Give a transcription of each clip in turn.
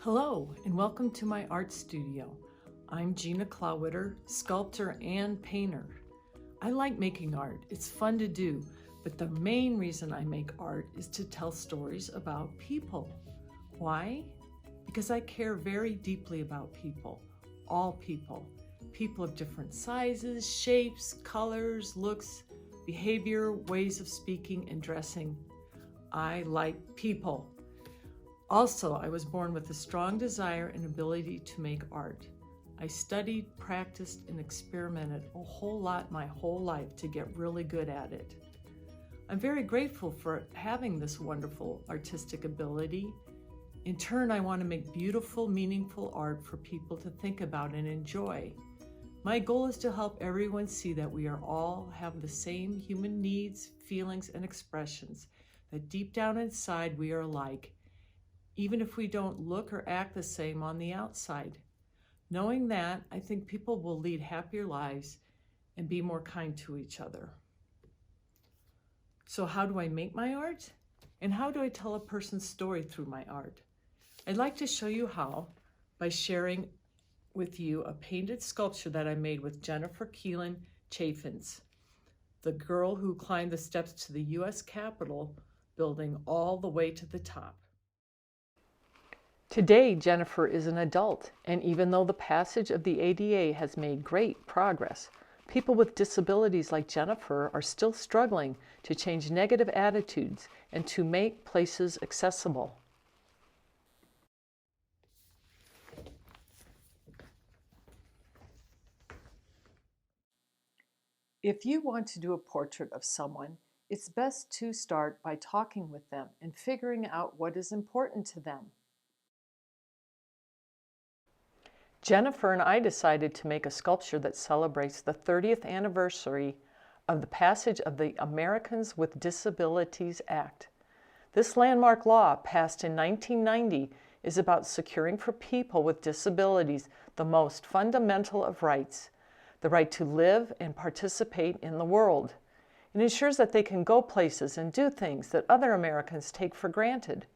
Hello, and welcome to my art studio. I'm Gina Clawitter, sculptor and painter. I like making art. It's fun to do, but the main reason I make art is to tell stories about people. Why? Because I care very deeply about people, all people. People of different sizes, shapes, colors, looks, behavior, ways of speaking and dressing. I like people. Also, I was born with a strong desire and ability to make art. I studied, practiced, and experimented a whole lot my whole life to get really good at it. I'm very grateful for having this wonderful artistic ability. In turn, I want to make beautiful, meaningful art for people to think about and enjoy. My goal is to help everyone see that we are all have the same human needs, feelings, and expressions, that deep down inside we are alike, even if we don't look or act the same on the outside. Knowing that, I think people will lead happier lives and be more kind to each other. So how do I make my art? And how do I tell a person's story through my art? I'd like to show you how by sharing with you a painted sculpture that I made with Jennifer Keelan-Chaffins, the girl who climbed the steps to the U.S. Capitol building all the way to the top. Today, Jennifer is an adult, and even though the passage of the ADA has made great progress, people with disabilities like Jennifer are still struggling to change negative attitudes and to make places accessible. If you want to do a portrait of someone, it's best to start by talking with them and figuring out what is important to them. Jennifer and I decided to make a sculpture that celebrates the 30th anniversary of the passage of the Americans with Disabilities Act. This landmark law, passed in 1990, is about securing for people with disabilities the most fundamental of rights, the right to live and participate in the world. It ensures that they can go places and do things that other Americans take for granted.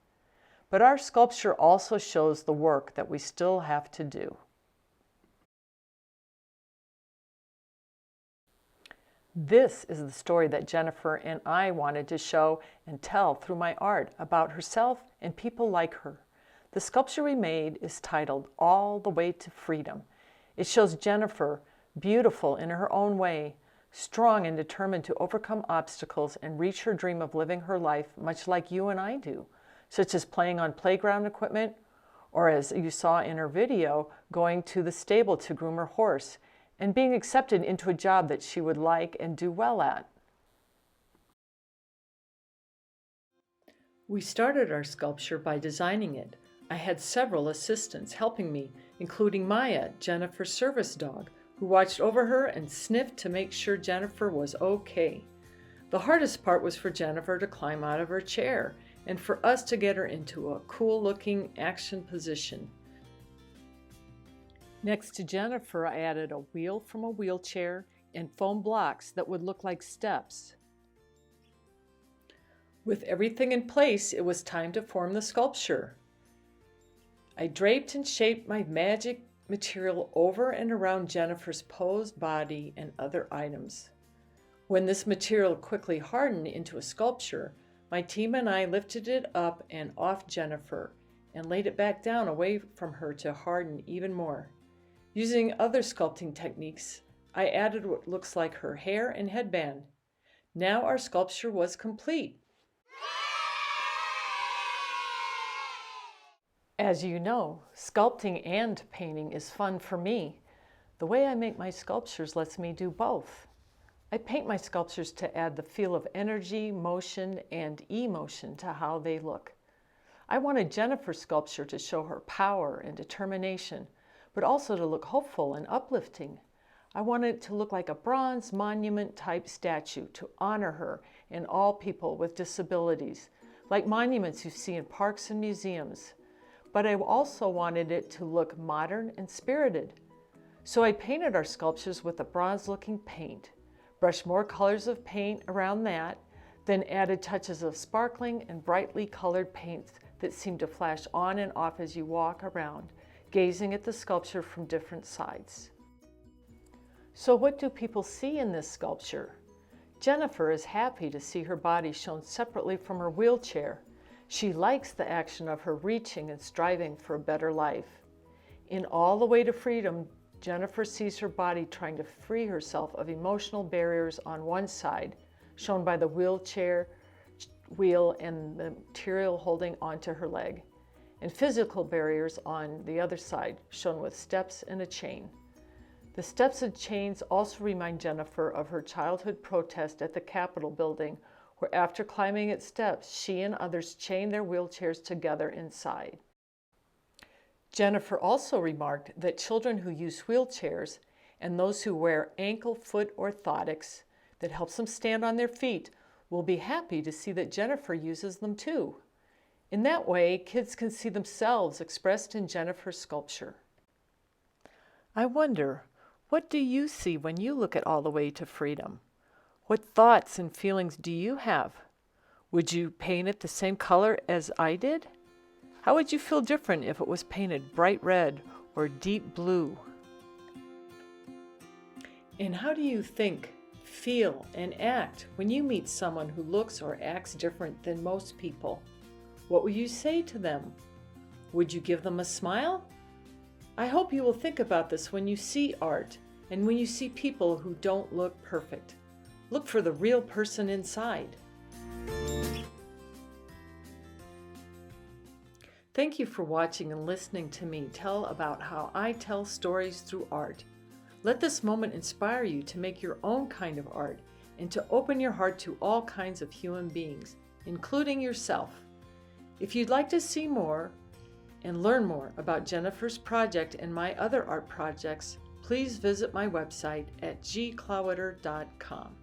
But our sculpture also shows the work that we still have to do. This is the story that Jennifer and I wanted to show and tell through my art about herself and people like her. The sculpture we made is titled All the Way to Freedom. It shows Jennifer, beautiful in her own way, strong and determined to overcome obstacles and reach her dream of living her life much like you and I do, such as playing on playground equipment, or as you saw in her video, going to the stable to groom her horse, and being accepted into a job that she would like and do well at. We started our sculpture by designing it. I had several assistants helping me, including Maya, Jennifer's service dog, who watched over her and sniffed to make sure Jennifer was okay. The hardest part was for Jennifer to climb out of her chair and for us to get her into a cool-looking action position. Next to Jennifer, I added a wheel from a wheelchair and foam blocks that would look like steps. With everything in place, it was time to form the sculpture. I draped and shaped my magic material over and around Jennifer's posed body and other items. When this material quickly hardened into a sculpture, my team and I lifted it up and off Jennifer and laid it back down away from her to harden even more. Using other sculpting techniques, I added what looks like her hair and headband. Now our sculpture was complete. As you know, sculpting and painting is fun for me. The way I make my sculptures lets me do both. I paint my sculptures to add the feel of energy, motion, and emotion to how they look. I wanted Jennifer's sculpture to show her power and determination, but also to look hopeful and uplifting. I wanted it to look like a bronze monument-type statue to honor her and all people with disabilities, like monuments you see in parks and museums. But I also wanted it to look modern and spirited. So I painted our sculptures with a bronze-looking paint, brushed more colors of paint around that, then added touches of sparkling and brightly colored paints that seem to flash on and off as you walk around, gazing at the sculpture from different sides. So what do people see in this sculpture? Jennifer is happy to see her body shown separately from her wheelchair. She likes the action of her reaching and striving for a better life. In All the Way to Freedom, Jennifer sees her body trying to free herself of emotional barriers on one side, shown by the wheelchair wheel and the material holding onto her leg, and physical barriers on the other side, shown with steps and a chain. The steps and chains also remind Jennifer of her childhood protest at the Capitol building, where after climbing its steps, she and others chained their wheelchairs together inside. Jennifer also remarked that children who use wheelchairs and those who wear ankle-foot orthotics that helps them stand on their feet will be happy to see that Jennifer uses them too. In that way, kids can see themselves expressed in Jennifer's sculpture. I wonder, what do you see when you look at All the Way to Freedom? What thoughts and feelings do you have? Would you paint it the same color as I did? How would you feel different if it was painted bright red or deep blue? And how do you think, feel, and act when you meet someone who looks or acts different than most people? What will you say to them? Would you give them a smile? I hope you will think about this when you see art and when you see people who don't look perfect. Look for the real person inside. Thank you for watching and listening to me tell about how I tell stories through art. Let this moment inspire you to make your own kind of art and to open your heart to all kinds of human beings, including yourself. If you'd like to see more and learn more about Jennifer's project and my other art projects, please visit my website at gclowiter.com.